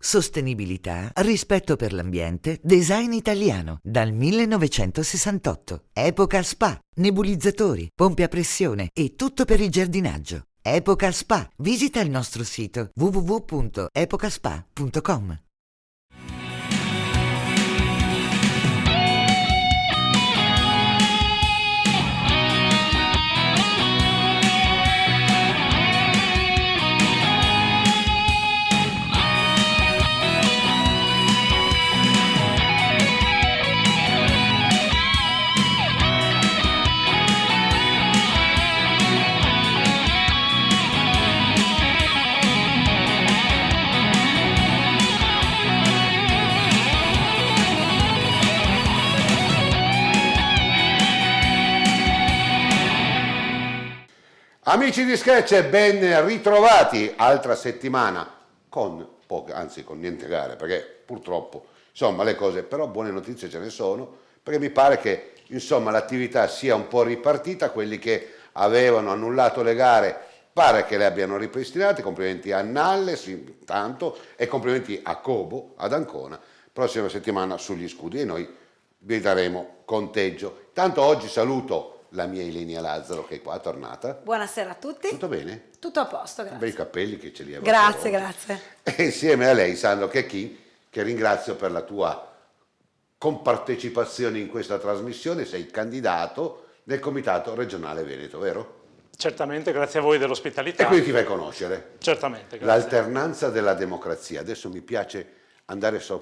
Sostenibilità, rispetto per l'ambiente, design italiano, dal 1968. Epoca Spa, nebulizzatori, pompe a pressione e tutto per il giardinaggio. Epoca Spa. Visita il nostro sito www.epocaspa.com. Amici di Sketch, ben ritrovati, altra settimana con poche, anzi con niente gare, perché purtroppo insomma le cose, però buone notizie ce ne sono, perché mi pare che insomma l'attività sia un po' ripartita, quelli che avevano annullato le gare pare che le abbiano ripristinate. Complimenti a Nalles intanto e complimenti a Cobo, ad Ancona, prossima settimana sugli scudi e noi vi daremo conteggio. Tanto oggi saluto la mia Ilenia Lazzaro che è qua, tornata. Buonasera a tutti. Tutto bene? Tutto a posto, grazie. Bei capelli che ce li hai. Grazie, grazie. E insieme a lei Sandro Chechin, che ringrazio per la tua compartecipazione in questa trasmissione. Sei candidato del Comitato Regionale Veneto, vero? Certamente, grazie a voi dell'ospitalità. E quindi ti fai conoscere. Certamente, grazie. L'alternanza della democrazia. Adesso mi piace andare su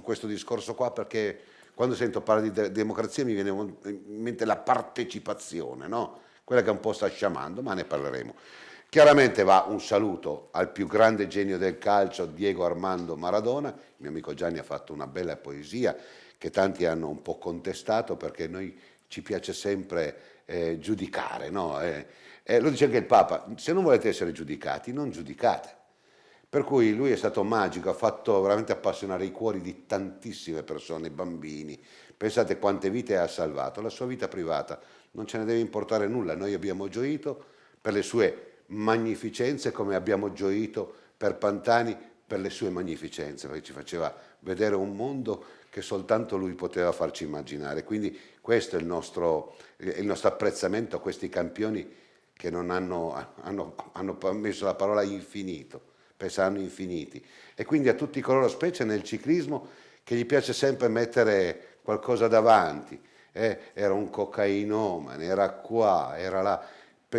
questo discorso qua, perché quando sento parlare di democrazia mi viene in mente la partecipazione, no? Quella che un po' sta sciamando, ma ne parleremo. Chiaramente va un saluto al più grande genio del calcio, Diego Armando Maradona. Il mio amico Gianni ha fatto una bella poesia che tanti hanno un po' contestato, perché noi ci piace sempre giudicare, no? Lo dice anche il Papa: se non volete essere giudicati, non giudicate. Per cui lui è stato magico, ha fatto veramente appassionare i cuori di tantissime persone, bambini. Pensate quante vite ha salvato. La sua vita privata non ce ne deve importare nulla. Noi abbiamo gioito per le sue magnificenze, come abbiamo gioito per Pantani per le sue magnificenze, perché ci faceva vedere un mondo che soltanto lui poteva farci immaginare. Quindi questo è il nostro apprezzamento a questi campioni che non hanno messo la parola infinito. Saranno infiniti, e quindi a tutti coloro, specie nel ciclismo, che gli piace sempre mettere qualcosa davanti. Era un cocainomane, era qua, era là.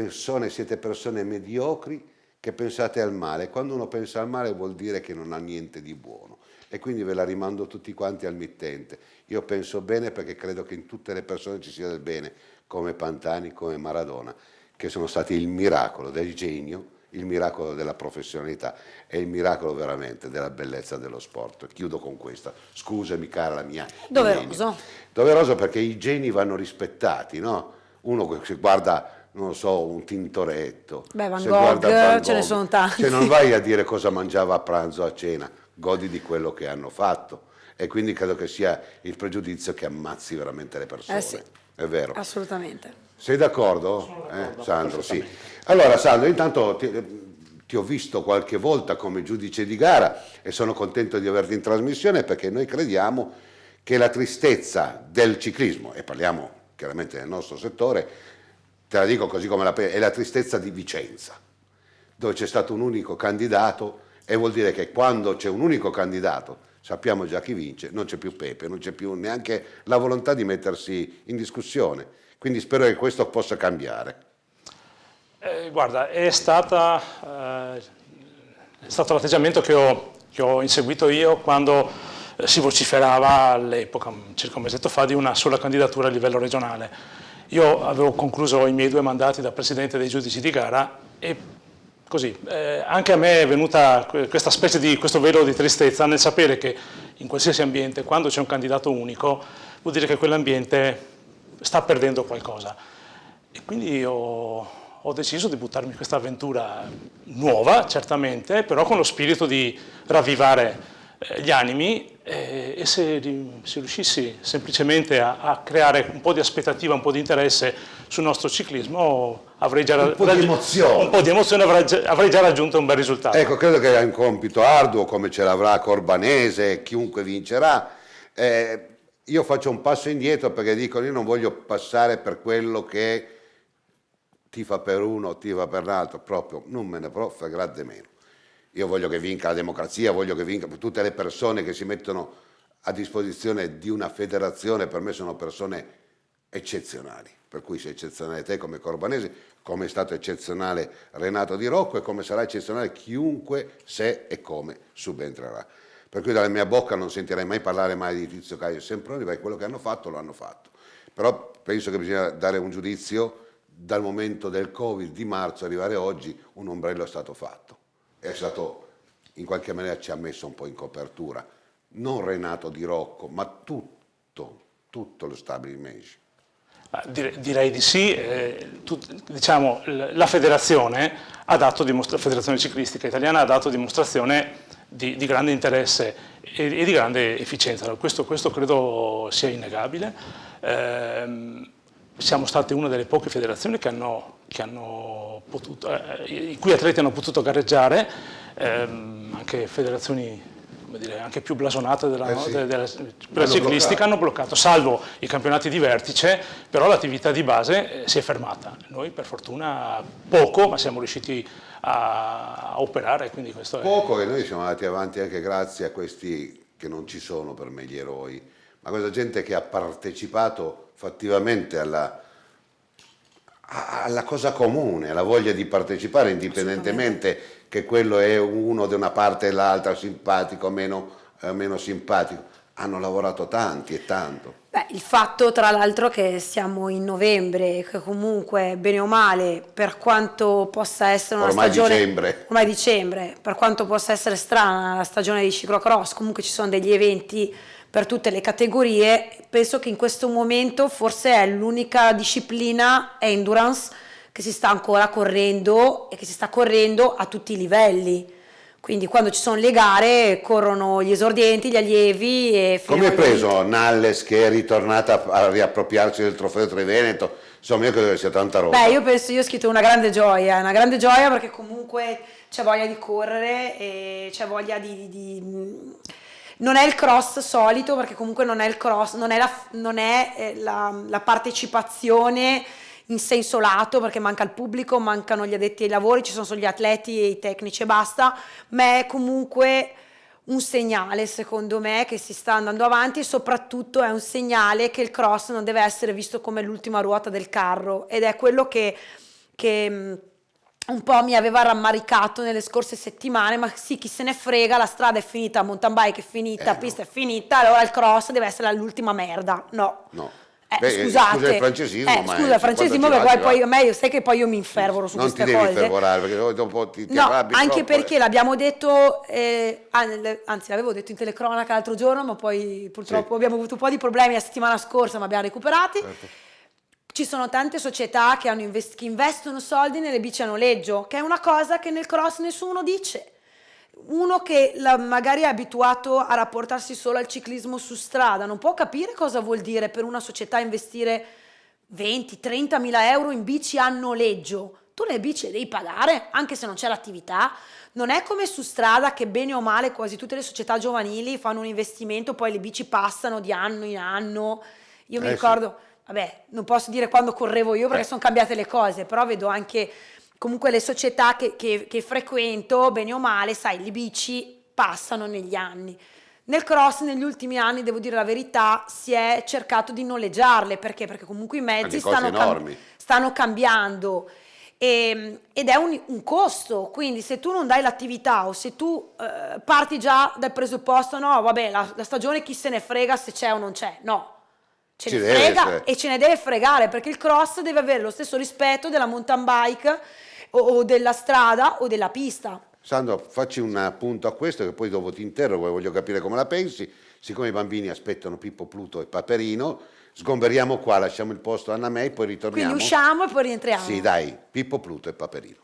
Siete persone mediocri che pensate al male. Quando uno pensa al male vuol dire che non ha niente di buono, e quindi ve la rimando tutti quanti al mittente. Io penso bene perché credo che in tutte le persone ci sia del bene, come Pantani, come Maradona, che sono stati il miracolo del genio, il miracolo della professionalità e il miracolo veramente della bellezza dello sport. Chiudo con questa. Scusami cara la mia. Doveroso. Doveroso, perché i geni vanno rispettati, no? Uno che guarda, non lo so, un Tintoretto. Van Gogh, ce ne sono tanti. Se non vai a dire cosa mangiava a pranzo, a cena, godi di quello che hanno fatto. E quindi credo che sia il pregiudizio che ammazzi veramente le persone. Sì. È vero. Assolutamente. Sei d'accordo? Sandro, sì. Allora Sandro, intanto ti ho visto qualche volta come giudice di gara e sono contento di averti in trasmissione, perché noi crediamo che la tristezza del ciclismo, e parliamo chiaramente del nostro settore, te la dico così come è la tristezza di Vicenza, dove c'è stato un unico candidato, e vuol dire che quando c'è un unico candidato sappiamo già chi vince, non c'è più Pepe, non c'è più neanche la volontà di mettersi in discussione. Quindi spero che questo possa cambiare. Guarda, è stato l'atteggiamento che ho inseguito io quando si vociferava all'epoca, circa un mesetto fa, di una sola candidatura a livello regionale. Io avevo concluso i miei 2 mandati da presidente dei giudici di gara e così anche a me è venuta questo velo di tristezza nel sapere che in qualsiasi ambiente, quando c'è un candidato unico, vuol dire che quell'ambiente sta perdendo qualcosa. E quindi ho deciso di buttarmi in questa avventura nuova, certamente, però con lo spirito di ravvivare gli animi e se riuscissi semplicemente a creare un po' di aspettativa, un po' di interesse sul nostro ciclismo, avrei già un po' di emozione. un po' di emozione, avrei già raggiunto un bel risultato. Ecco, credo che è un compito arduo, come ce l'avrà Corbanese, chiunque vincerà. Io faccio un passo indietro perché dico, io non voglio passare per quello che tifa per uno, tifa per l'altro, proprio non me ne frega di meno. Io voglio che vinca la democrazia, voglio che vinca tutte le persone che si mettono a disposizione di una federazione, per me sono persone eccezionali, per cui sei eccezionale te come Corbanese, come è stato eccezionale Renato Di Rocco e come sarà eccezionale chiunque, se e come subentrerà. Per cui dalla mia bocca non sentirei mai parlare mai di Tizio Caio Semproni, perché quello che hanno fatto lo hanno fatto. Però penso che bisogna dare un giudizio dal momento del Covid di marzo arrivare oggi, un ombrello è stato fatto. È stato, in qualche maniera ci ha messo un po' in copertura, non Renato Di Rocco, ma tutto lo stabilimento. Direi di sì, diciamo, la federazione la Federazione Ciclistica Italiana ha dato dimostrazione di grande interesse e di grande efficienza, questo credo sia innegabile. Siamo state una delle poche federazioni i cui atleti hanno potuto gareggiare, anche federazioni, come dire, anche più blasonate della ciclistica hanno bloccato, salvo i campionati di vertice, però l'attività di base si è fermata. Noi per fortuna poco, ma siamo riusciti a operare, quindi questo poco, e noi siamo andati avanti anche grazie a questi che non ci sono per me gli eroi, ma questa gente che ha partecipato fattivamente alla cosa comune, alla voglia di partecipare, indipendentemente che quello è uno da una parte e l'altra, simpatico o meno simpatico. Hanno lavorato tanti e tanto. Beh, il fatto tra l'altro che siamo in novembre, che comunque bene o male, per quanto possa essere una stagione... Ormai dicembre, per quanto possa essere strana la stagione di ciclocross, comunque ci sono degli eventi per tutte le categorie. Penso che in questo momento forse è l'unica disciplina endurance che si sta ancora correndo e che si sta correndo a tutti i livelli. Quindi quando ci sono le gare corrono gli esordienti, gli allievi e... Come hai preso Nalles che è ritornata a riappropriarsi del trofeo Triveneto? Insomma, io credo che sia tanta roba. Beh, io ho scritto una grande gioia perché comunque c'è voglia di correre e c'è voglia non è il cross solito, perché comunque non è il cross, non è la partecipazione in senso lato, perché manca il pubblico, mancano gli addetti ai lavori, ci sono solo gli atleti e i tecnici e basta, ma è comunque un segnale, secondo me, che si sta andando avanti, e soprattutto è un segnale che il cross non deve essere visto come l'ultima ruota del carro, ed è quello che un po' mi aveva rammaricato nelle scorse settimane. Ma sì, chi se ne frega, la strada è finita, mountain bike è finita, la pista è finita, allora il cross deve essere l'ultima merda. No. Scusate, scusa il francesismo, ma scusa il francesismo, perché poi a me, sai che poi io mi infervoro su queste cose. Non ti devi infervorare, perché dopo ti no, arrabbi anche troppo, perché l'abbiamo detto, anzi l'avevo detto in telecronaca l'altro giorno, ma poi purtroppo abbiamo avuto un po' di problemi la settimana scorsa, ma abbiamo recuperati. Certo. Ci sono tante società che investono soldi nelle bici a noleggio, che è una cosa che nel cross nessuno dice. Uno che magari è abituato a rapportarsi solo al ciclismo su strada non può capire cosa vuol dire per una società investire 20-30 mila euro in bici a noleggio. Tu le bici le devi pagare, anche se non c'è l'attività. Non è come su strada, che bene o male quasi tutte le società giovanili fanno un investimento, poi le bici passano di anno in anno. Io mi ricordo, vabbè, non posso dire quando correvo io perché sono cambiate le cose, però vedo anche comunque le società che frequento, bene o male, sai, le bici passano negli anni. Nel cross negli ultimi anni, devo dire la verità, si è cercato di noleggiarle, perché comunque i mezzi stanno cambiando, ed è un costo. Quindi se tu non dai l'attività, o se tu parti già dal presupposto, no vabbè, la stagione chi se ne frega se c'è o non c'è, no, ce ne frega e ce ne deve fregare, perché il cross deve avere lo stesso rispetto della mountain bike o della strada o della pista. Sandro, facci un appunto a questo, che poi dopo ti interrogo e voglio capire come la pensi. Siccome i bambini aspettano Pippo, Pluto e Paperino, sgomberiamo qua, lasciamo il posto a Anna May, poi ritorniamo. Quindi usciamo e poi rientriamo. Sì, dai, Pippo, Pluto e Paperino.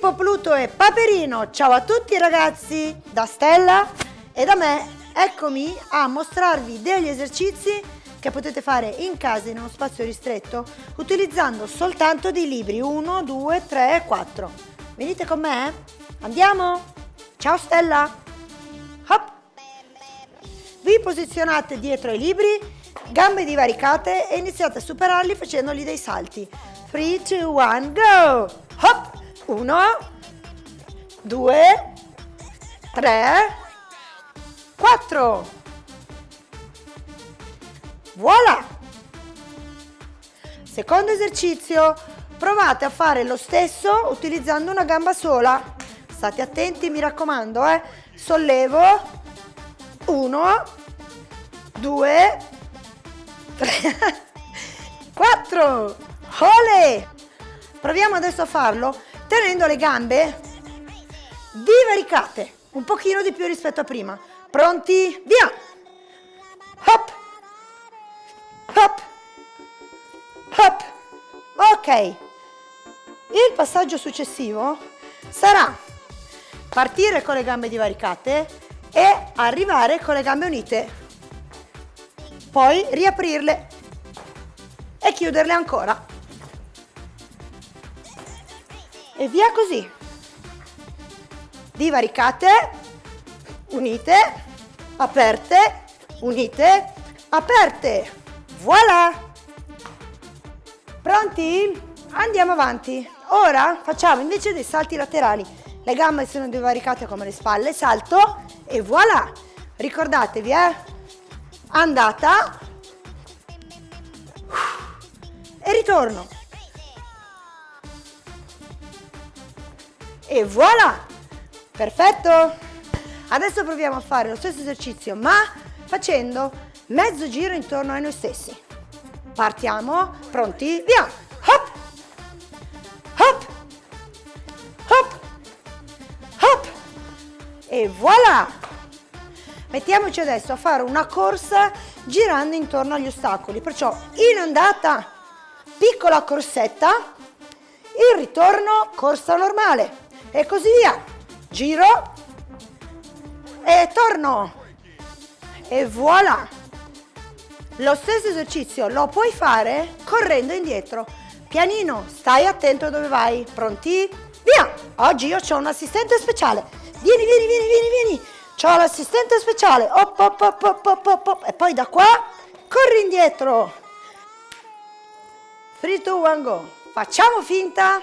Pippo, Pluto e Paperino. Ciao a tutti ragazzi, da Stella e da me. Eccomi a mostrarvi degli esercizi che potete fare in casa in uno spazio ristretto utilizzando soltanto dei libri 1, 2, 3 e 4. Venite con me? Andiamo? Ciao Stella! Hop! Vi posizionate dietro ai libri, gambe divaricate e iniziate a superarli facendogli dei salti. 3, 2, 1, go! Hop! 1, 2, 3, 4. Voilà! Secondo esercizio, provate a fare lo stesso utilizzando una gamba sola. State attenti, mi raccomando, Sollevo. 1, 2, 3, 4. Ole! Proviamo adesso a farlo tenendo le gambe divaricate, un pochino di più rispetto a prima. Pronti? Via! Hop! Hop! Hop! Ok. Il passaggio successivo sarà partire con le gambe divaricate e arrivare con le gambe unite. Poi riaprirle e chiuderle ancora. E via così. Divaricate, unite, aperte, unite, aperte. Voilà! Pronti? Andiamo avanti. Ora facciamo invece dei salti laterali. Le gambe sono divaricate come le spalle, salto e voilà! Ricordatevi, andata e ritorno. E voilà! Perfetto! Adesso proviamo a fare lo stesso esercizio, ma facendo mezzo giro intorno a noi stessi. Partiamo, pronti? Via! Hop! Hop! Hop! Hop! E voilà! Mettiamoci adesso a fare una corsa girando intorno agli ostacoli, perciò in andata piccola corsetta, il ritorno corsa normale e così via. Giro e torno e voilà. Lo stesso esercizio lo puoi fare correndo indietro. Pianino, stai attento dove vai. Pronti? Via! Oggi io ho un assistente speciale. Vieni, vieni, vieni, vieni, vieni. C'ho l'assistente speciale. Hop, hop, hop, hop, hop, hop, hop. E poi da qua corri indietro. 3, 2, 1, go. Facciamo finta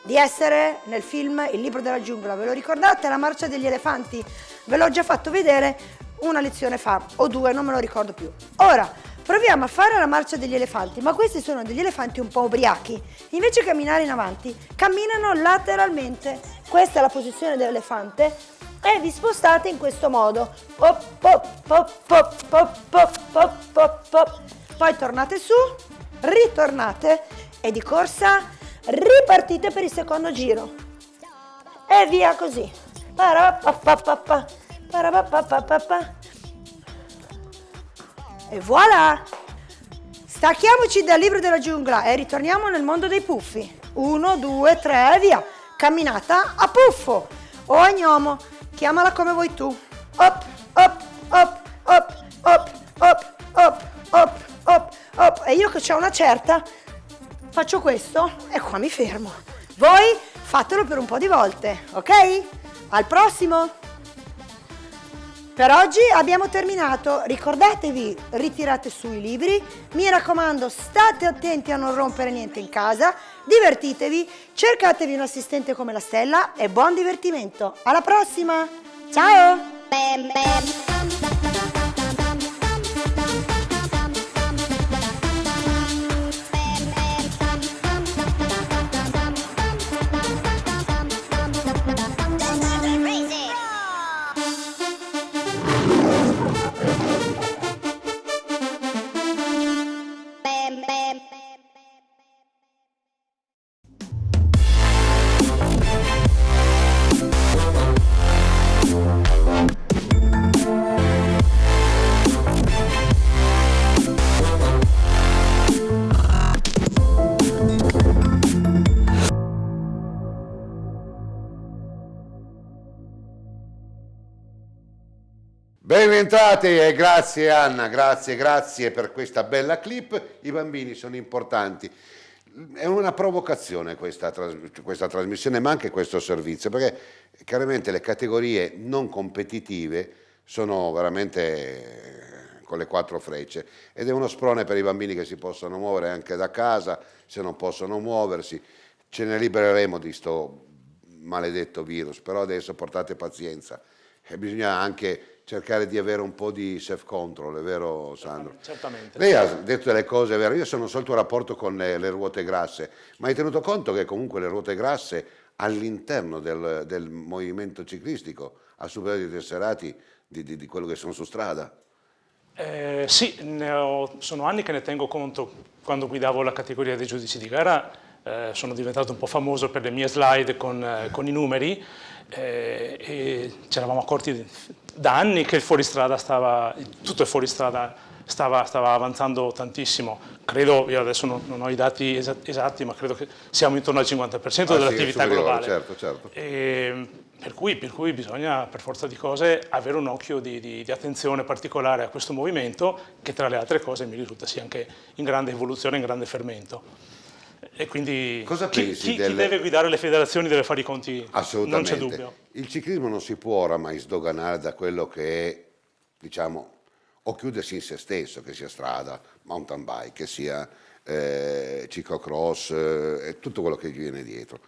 di essere nel film Il libro della giungla. Ve lo ricordate? La marcia degli elefanti? Ve l'ho già fatto vedere una lezione fa, o 2, non me lo ricordo più. Ora, proviamo a fare la marcia degli elefanti, ma questi sono degli elefanti un po' ubriachi. Invece di camminare in avanti, camminano lateralmente. Questa è la posizione dell'elefante e vi spostate in questo modo. Hop, hop, hop, hop, hop, hop, hop, hop, hop. Poi tornate su, ritornate e di corsa ripartite per il secondo giro. E via così. Parapapapapa, parapapapapa. E voilà! Stacchiamoci dal libro della giungla e ritorniamo nel mondo dei puffi. 1, 2, 3 e via. Camminata a puffo o a gnomo, chiamala come vuoi tu. Hop, hop, hop, hop, hop, hop, hop, hop, hop, hop. E io che c'ho una certa faccio questo e qua mi fermo. Voi fatelo per un po' di volte, ok? Al prossimo! Per oggi abbiamo terminato. Ricordatevi, ritirate su i libri. Mi raccomando, state attenti a non rompere niente in casa. Divertitevi, cercatevi un assistente come la Stella e buon divertimento. Alla prossima! Ciao! Ben rientrate e grazie Anna, grazie per questa bella clip. I bambini sono importanti. È una provocazione questa trasmissione, ma anche questo servizio, perché chiaramente le categorie non competitive sono veramente con le 4 frecce ed è uno sprone per i bambini che si possono muovere anche da casa, se non possono muoversi. Ce ne libereremo di sto maledetto virus, però adesso portate pazienza e bisogna anche cercare di avere un po' di self-control, è vero Sandro? Certamente. Lei ha detto delle cose vere, io sono solito rapporto con le ruote grasse, ma hai tenuto conto che comunque le ruote grasse all'interno del movimento ciclistico ha superato i tesserati di quello che sono su strada? Sì, sono anni che ne tengo conto. Quando guidavo la categoria dei giudici di gara sono diventato un po' famoso per le mie slide con i numeri e ci eravamo accorti da anni che tutto il fuoristrada stava avanzando tantissimo. Credo, io adesso non ho i dati esatti, ma credo che siamo intorno al 50% dell'attività globale. Certo. Per cui bisogna per forza di cose avere un occhio di attenzione particolare a questo movimento che tra le altre cose mi risulta sia anche in grande evoluzione, in grande fermento. E quindi chi deve guidare le federazioni deve fare i conti, non c'è dubbio. Il ciclismo non si può oramai sdoganare da quello che è, diciamo, o chiudersi in se stesso, che sia strada, mountain bike, che sia ciclocross e tutto quello che gli viene dietro.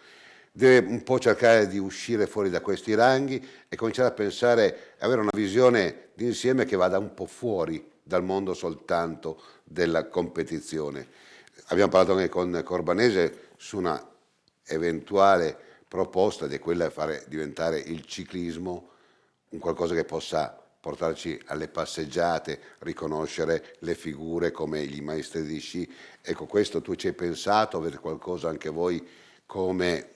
Deve un po' cercare di uscire fuori da questi ranghi e cominciare a pensare, avere una visione d'insieme che vada un po' fuori dal mondo soltanto della competizione. Abbiamo parlato anche con Corbanese su una eventuale proposta di quella di fare diventare il ciclismo un qualcosa che possa portarci alle passeggiate, riconoscere le figure come gli maestri di sci. Ecco, questo tu ci hai pensato, avete qualcosa anche voi come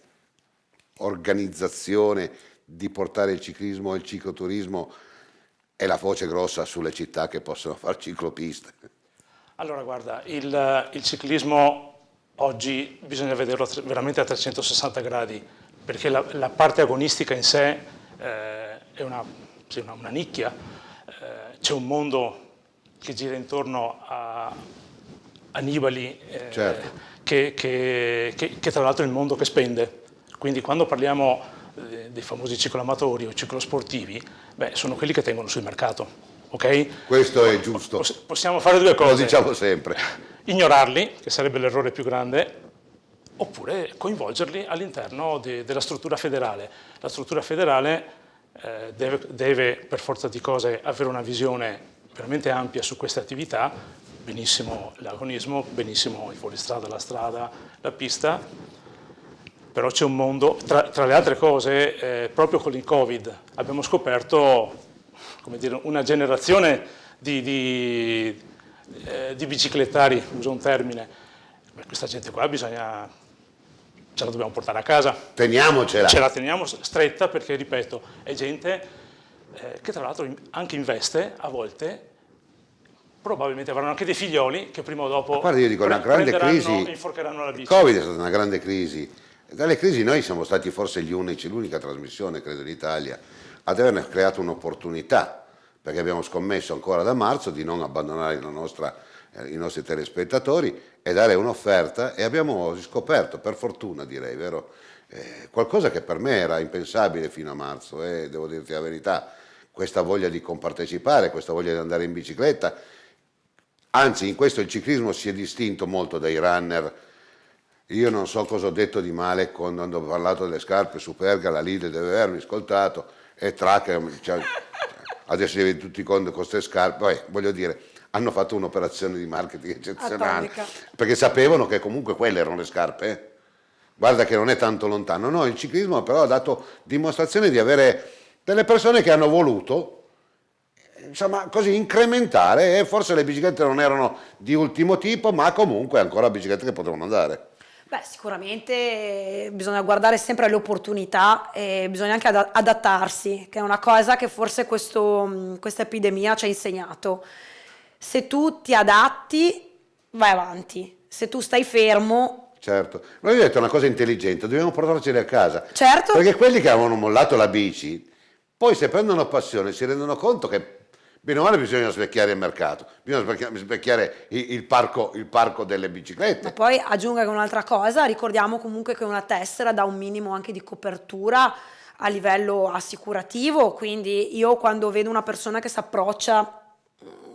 organizzazione di portare il ciclismo e il cicloturismo e la voce grossa sulle città che possono fare ciclopiste? Allora guarda, il ciclismo oggi bisogna vederlo veramente a 360 gradi, perché la parte agonistica in sé è una nicchia, c'è un mondo che gira intorno a Nibali, certo. che tra l'altro è il mondo che spende. Quindi quando parliamo dei famosi cicloamatori o ciclosportivi, sono quelli che tengono sul mercato. Okay? Questo è giusto. Possiamo fare due cose. Lo diciamo sempre. Ignorarli, che sarebbe l'errore più grande, oppure coinvolgerli all'interno della struttura federale. La struttura federale deve per forza di cose avere una visione veramente ampia su queste attività, benissimo l'agonismo, benissimo il fuoristrada, la strada, la pista, però c'è un mondo, tra le altre cose, proprio con il Covid abbiamo scoperto, come dire, una generazione di biciclettari, uso un termine. Questa gente qua ce la dobbiamo portare a casa. Teniamocela. Ce la teniamo stretta perché, ripeto, è gente che tra l'altro anche investe a volte, probabilmente avranno anche dei figlioli che prima o dopo guarda, io dico, una grande crisi, inforcheranno la bici. Il Covid è stata una grande crisi. Dalle crisi noi siamo stati forse l'unica trasmissione, credo, in Italia ad aver creato un'opportunità, perché abbiamo scommesso ancora da marzo di non abbandonare i nostri telespettatori e dare un'offerta, e abbiamo scoperto, per fortuna direi, vero? Qualcosa che per me era impensabile fino a marzo, devo dirti la verità, questa voglia di compartecipare, questa voglia di andare in bicicletta. Anzi, in questo il ciclismo si è distinto molto dai runner. Io non so cosa ho detto di male quando ho parlato delle scarpe Superga, la Lidl deve avermi ascoltato, e Tracker, adesso devi tutti con queste scarpe, voglio dire, hanno fatto un'operazione di marketing eccezionale, perché sapevano che comunque quelle erano le scarpe. Guarda che non è tanto lontano. No, il ciclismo però ha dato dimostrazione di avere delle persone che hanno voluto, insomma, così incrementare, e forse le biciclette non erano di ultimo tipo, ma comunque ancora biciclette che potevano andare. Sicuramente bisogna guardare sempre alle opportunità e bisogna anche adattarsi, che è una cosa che forse questa epidemia ci ha insegnato. Se tu ti adatti, vai avanti. Se tu stai fermo... Certo, ma io ho detto una cosa intelligente, dobbiamo portarceli a casa. Certo. Perché quelli che avevano mollato la bici, poi se prendono passione si rendono conto che Bene o male bisogna specchiare il mercato, bisogna specchiare il parco delle biciclette. Ma poi aggiungo anche un'altra cosa, ricordiamo comunque che una tessera dà un minimo anche di copertura a livello assicurativo, quindi io quando vedo una persona che si approccia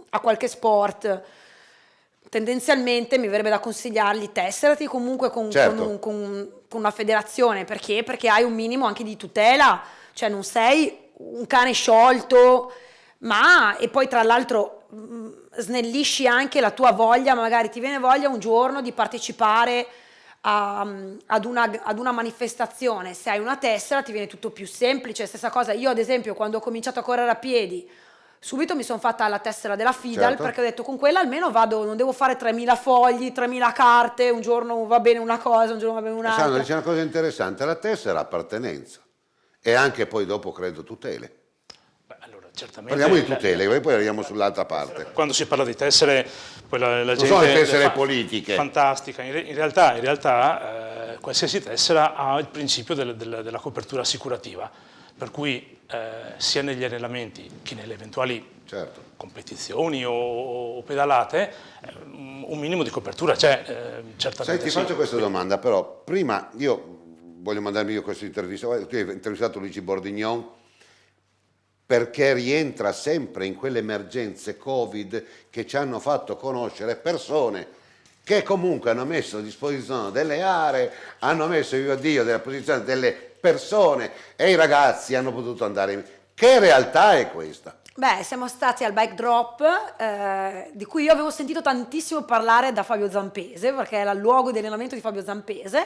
a qualche sport, tendenzialmente mi verrebbe da consigliargli tesserati comunque Certo. con una federazione, perché hai un minimo anche di tutela, cioè non sei un cane sciolto, e poi tra l'altro snellisci anche la tua voglia, magari ti viene voglia un giorno di partecipare ad una manifestazione, se hai una tessera ti viene tutto più semplice. Stessa cosa, io ad esempio quando ho cominciato a correre a piedi subito mi sono fatta la tessera della FIDAL, Certo. perché ho detto con quella almeno vado, non devo fare 3000 fogli, 3000 carte, un giorno va bene una cosa, un giorno va bene un'altra. Sandra dice una cosa interessante, la tessera appartenenza e anche poi dopo credo tutele. Beh, allora, certamente, Parliamo di tutele, poi arriviamo sull'altra parte. quando si parla di tessere, poi la gente sono le tessere politiche. Fantastica. In realtà qualsiasi tessera ha il principio della copertura assicurativa, per cui sia negli allenamenti che nelle eventuali Certo. competizioni o pedalate, un minimo di copertura c'è, certamente. Sai, ti sì. faccio questa domanda, però prima io voglio mandarmi io questa intervista, tu hai intervistato Luigi Bordignon perché rientra sempre in quelle emergenze Covid che ci hanno fatto conoscere persone che comunque hanno messo a disposizione delle aree, hanno messo, viva Dio, della posizione delle persone e i ragazzi hanno potuto andare in... Che realtà è questa? Beh, siamo stati al bike drop, di cui io avevo sentito tantissimo parlare da Fabio Zampese, perché era il luogo di allenamento di Fabio Zampese.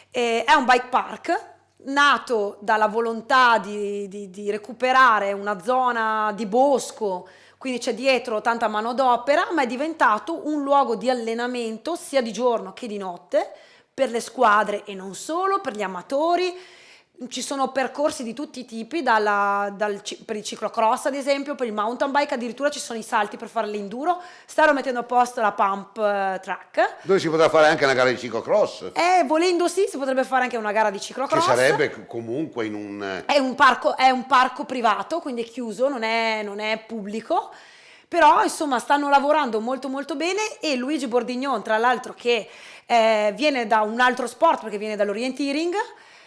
È un bike park nato dalla volontà di recuperare una zona di bosco, quindi c'è dietro tanta manodopera, ma è diventato un luogo di allenamento sia di giorno che di notte per le squadre e non solo, per gli amatori. Ci sono percorsi di tutti i tipi, per il ciclocross ad esempio, per il mountain bike, addirittura ci sono i salti per fare l'enduro. Stanno mettendo a posto la pump track. Dove si potrà fare anche una gara di ciclocross, Volendo sì, si potrebbe fare anche una gara di ciclocross. che sarebbe comunque in un... È un parco privato, quindi è chiuso, non è pubblico. Però insomma stanno lavorando molto molto bene e Luigi Bordignon, tra l'altro, che viene da un altro sport, perché viene dall'orienteering,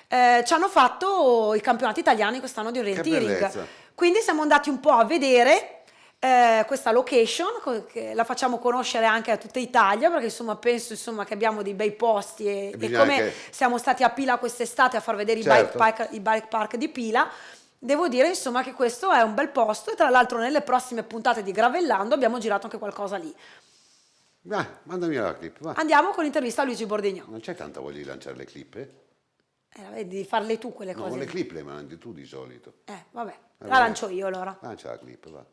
ci hanno fatto i campionati italiani quest'anno di orienteering. bellezza. Quindi siamo andati un po' a vedere questa location, che la facciamo conoscere anche a tutta Italia, perché insomma penso insomma, che abbiamo dei bei posti e bisogna come anche- siamo stati a Pila quest'estate a far vedere Certo. i bike park di Pila. Devo dire insomma che questo è un bel posto e tra l'altro nelle prossime puntate di Gravellando abbiamo girato anche qualcosa lì. mandami la clip, va. Andiamo con l'intervista a Luigi Bordignon. Non c'è tanta voglia di lanciare le clip, eh? Vedi, di farle tu quelle No, cose. le clip le mandi tu di solito. Vabbè, la vabbè. lancio io allora. Lancia la clip, va.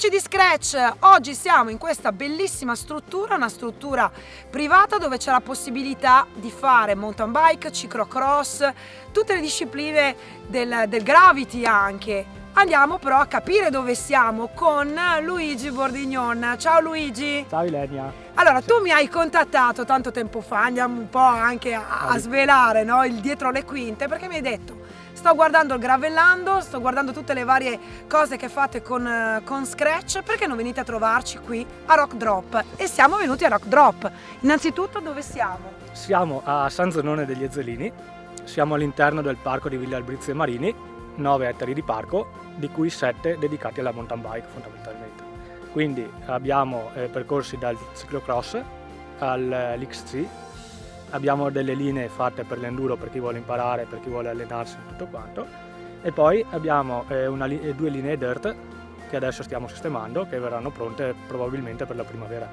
Amici di Scratch, oggi siamo in questa bellissima struttura, una struttura privata dove c'è la possibilità di fare mountain bike, ciclocross, tutte le discipline del gravity anche. Andiamo però a capire dove siamo con Luigi Bordignon. Ciao Luigi! Ciao Ilenia! Allora, tu mi hai contattato tanto tempo fa, andiamo un po' anche a svelare, no, il dietro le quinte, perché mi hai detto sto guardando il gravellando, sto guardando tutte le varie cose che fate con Scratch, perché non venite a trovarci qui a Rock Drop? E siamo venuti a Rock Drop. Innanzitutto dove siamo? Siamo a San Zenone degli Ezzelini, siamo all'interno del parco di Villa Albrizzi e Marini, 9 ettari di parco, di cui 7 dedicati alla mountain bike fondamentalmente. Quindi abbiamo percorsi dal ciclocross all'XC, abbiamo delle linee fatte per l'enduro per chi vuole imparare, per chi vuole allenarsi, tutto quanto, e poi abbiamo 2 linee dirt che adesso stiamo sistemando, che verranno pronte probabilmente per la primavera.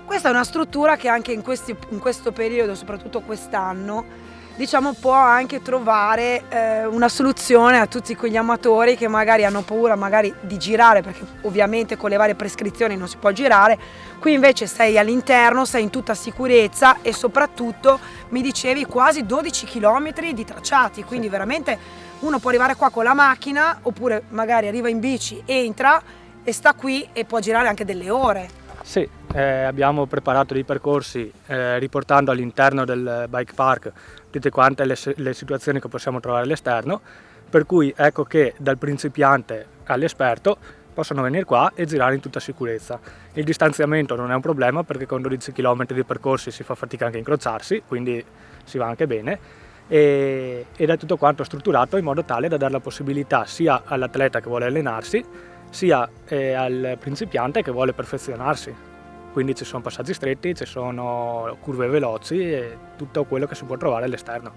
Questa è una struttura che anche in questo periodo, soprattutto quest'anno, diciamo può anche trovare una soluzione a tutti quegli amatori che magari hanno paura magari di girare, perché ovviamente con le varie prescrizioni non si può girare. Qui invece sei all'interno, sei in tutta sicurezza e soprattutto mi dicevi quasi 12 km di tracciati, quindi veramente uno può arrivare qua con la macchina oppure magari arriva in bici, entra e sta qui e può girare anche delle ore. Sì, abbiamo preparato dei percorsi riportando all'interno del bike park tutte quante le situazioni che possiamo trovare all'esterno, per cui ecco che dal principiante all'esperto possono venire qua e girare in tutta sicurezza. Il distanziamento non è un problema perché con 12 km di percorsi si fa fatica anche a incrociarsi, quindi si va anche bene, ed è tutto quanto strutturato in modo tale da dare la possibilità sia all'atleta che vuole allenarsi, sia al principiante che vuole perfezionarsi. Quindi ci sono passaggi stretti, ci sono curve veloci e tutto quello che si può trovare all'esterno.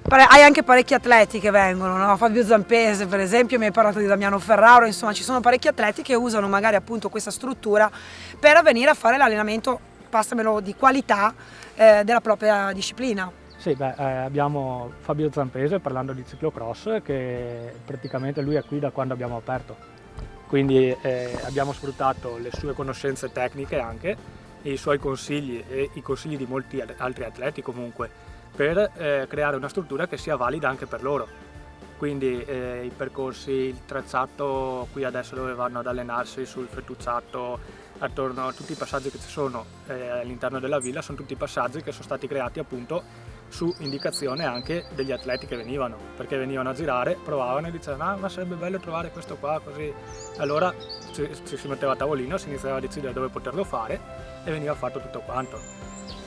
Hai anche parecchi atleti che vengono, no? Fabio Zampese per esempio, mi hai parlato di Damiano Ferraro, insomma ci sono parecchi atleti che usano magari appunto questa struttura per venire a fare l'allenamento, passamelo, di qualità della propria disciplina. Sì, abbiamo Fabio Zampese, parlando di ciclocross, che praticamente lui è qui da quando abbiamo aperto. Quindi abbiamo sfruttato le sue conoscenze tecniche anche, e i suoi consigli e i consigli di molti altri atleti comunque, per creare una struttura che sia valida anche per loro. Quindi i percorsi, il tracciato qui adesso dove vanno ad allenarsi, sul fettucciato, attorno a tutti i passaggi che ci sono all'interno della villa, sono tutti passaggi che sono stati creati appunto su indicazione anche degli atleti che venivano, perché venivano a girare, provavano e dicevano ma sarebbe bello trovare questo qua, così. Allora ci si metteva a tavolino, si iniziava a decidere dove poterlo fare e veniva fatto tutto quanto.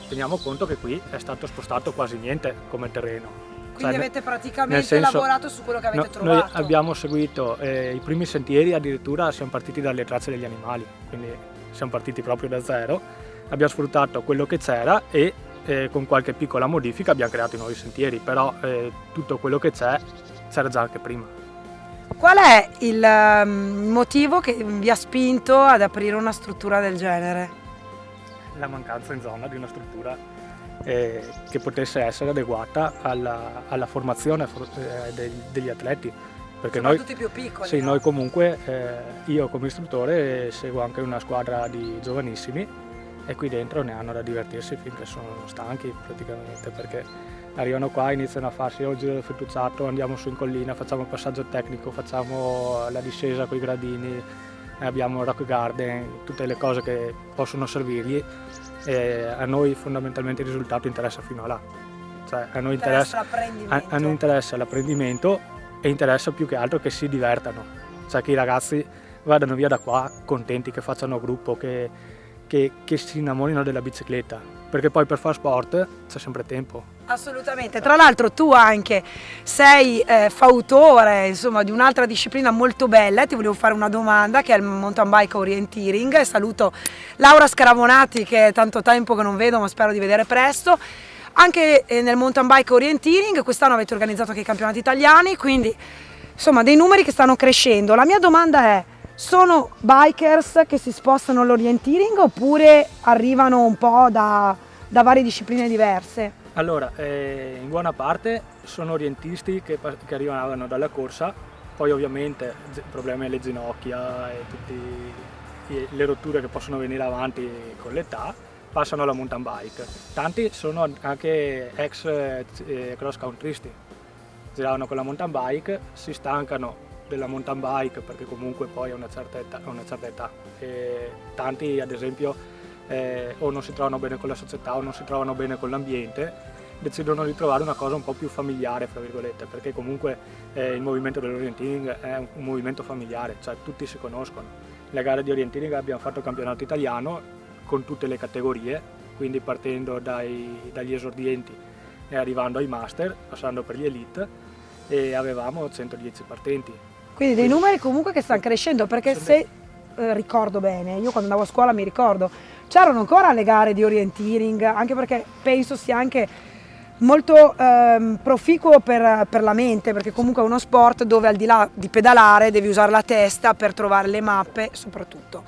Teniamo conto che qui è stato spostato quasi niente come terreno. Quindi avete praticamente lavorato su quello che avete trovato? Noi abbiamo seguito i primi sentieri, addirittura siamo partiti dalle tracce degli animali, quindi siamo partiti proprio da zero, abbiamo sfruttato quello che c'era e con qualche piccola modifica abbiamo creato i nuovi sentieri, però tutto quello che c'era già anche prima. Qual è il motivo che vi ha spinto ad aprire una struttura del genere? La mancanza in zona di una struttura che potesse essere adeguata alla formazione degli atleti. Perché soprattutto i più piccoli. Sì, no? Noi comunque, io come istruttore seguo anche una squadra di giovanissimi e qui dentro ne hanno da divertirsi finché sono stanchi praticamente, perché arrivano qua, iniziano a farsi il giro del fettucciato, andiamo su in collina, facciamo il passaggio tecnico, facciamo la discesa con i gradini, abbiamo rock garden, tutte le cose che possono servirgli, e a noi fondamentalmente il risultato interessa fino a là. Cioè, a noi interessa l'apprendimento e interessa più che altro che si divertano, cioè che i ragazzi vadano via da qua contenti, che facciano gruppo, che si innamorino della bicicletta, perché poi per fare sport c'è sempre tempo. Assolutamente, tra l'altro tu anche sei fautore insomma di un'altra disciplina molto bella, ti volevo fare una domanda che è il mountain bike orienteering, e saluto Laura Scaravonati che è tanto tempo che non vedo ma spero di vedere presto. Anche nel mountain bike orienteering quest'anno avete organizzato anche i campionati italiani, quindi insomma dei numeri che stanno crescendo. La mia domanda è: sono bikers che si spostano all'orienteering oppure arrivano un po' da varie discipline diverse? Allora, in buona parte sono orientisti che arrivano dalla corsa, poi ovviamente problemi alle ginocchia e le rotture che possono venire avanti con l'età, passano alla mountain bike. Tanti sono anche ex cross countrysti, giravano con la mountain bike, si stancano della mountain bike perché comunque poi a una certa età. E tanti ad esempio o non si trovano bene con la società o non si trovano bene con l'ambiente, decidono di trovare una cosa un po' più familiare, fra virgolette, perché comunque il movimento dell'orienteering è un movimento familiare, cioè tutti si conoscono. Le gare di orienteering abbiamo fatto il campionato italiano con tutte le categorie, quindi partendo dagli esordienti e arrivando ai master, passando per gli elite, e avevamo 110 partenti. Quindi dei numeri comunque che stanno crescendo, perché se ricordo bene, io quando andavo a scuola mi ricordo, c'erano ancora le gare di orienteering, anche perché penso sia anche molto proficuo per la mente, perché comunque è uno sport dove al di là di pedalare devi usare la testa per trovare le mappe soprattutto.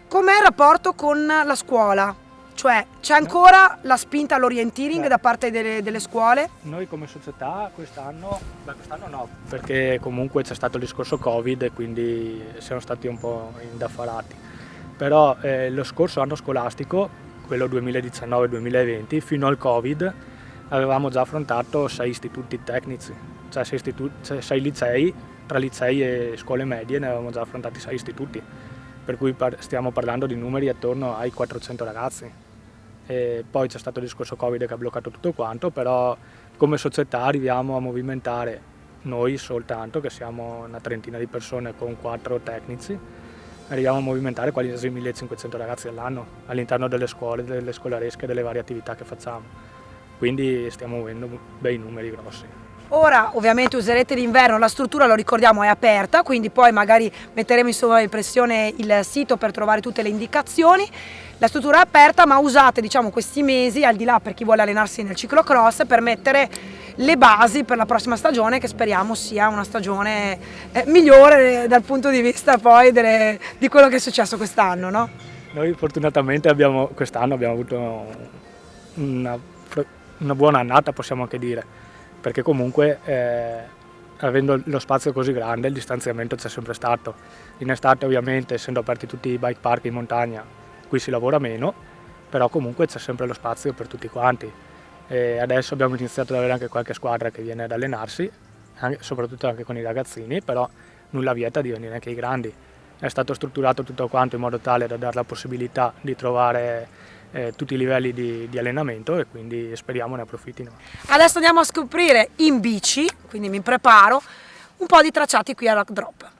Com'è il rapporto con la scuola? Cioè c'è ancora la spinta all'orienteering da parte delle scuole? Noi come società quest'anno no, perché comunque c'è stato il discorso Covid e quindi siamo stati un po' indaffarati. Però lo scorso anno scolastico, quello 2019-2020, fino al Covid, avevamo già affrontato 6 istituti tecnici, cioè 6 licei, tra licei e scuole medie ne avevamo già affrontati 6 istituti, per cui stiamo parlando di numeri attorno ai 400 ragazzi. E poi c'è stato il discorso Covid che ha bloccato tutto quanto, però come società arriviamo a movimentare, noi soltanto, che siamo una trentina di persone con 4 tecnici, arriviamo a movimentare quasi 1500 ragazzi all'anno all'interno delle scuole, delle scolaresche, delle varie attività che facciamo. Quindi stiamo muovendo bei numeri grossi. Ora ovviamente userete l'inverno, la struttura, lo ricordiamo, è aperta, quindi poi magari metteremo in sovraimpressione il sito per trovare tutte le indicazioni. La struttura è aperta, ma usate, diciamo, questi mesi, al di là per chi vuole allenarsi nel ciclocross, per mettere le basi per la prossima stagione, che speriamo sia una stagione migliore dal punto di vista poi di quello che è successo quest'anno, no? Noi fortunatamente quest'anno abbiamo avuto una buona annata, possiamo anche dire, perché comunque avendo lo spazio così grande il distanziamento c'è sempre stato. In estate ovviamente, essendo aperti tutti i bike park in montagna, qui si lavora meno, però comunque c'è sempre lo spazio per tutti quanti. E adesso abbiamo iniziato ad avere anche qualche squadra che viene ad allenarsi, soprattutto anche con i ragazzini, però nulla vieta di venire anche i grandi. È stato strutturato tutto quanto in modo tale da dare la possibilità di trovare tutti i livelli di allenamento, e quindi speriamo ne approfittino. Adesso andiamo a scoprire in bici, quindi mi preparo, un po' di tracciati qui a Rock Drop.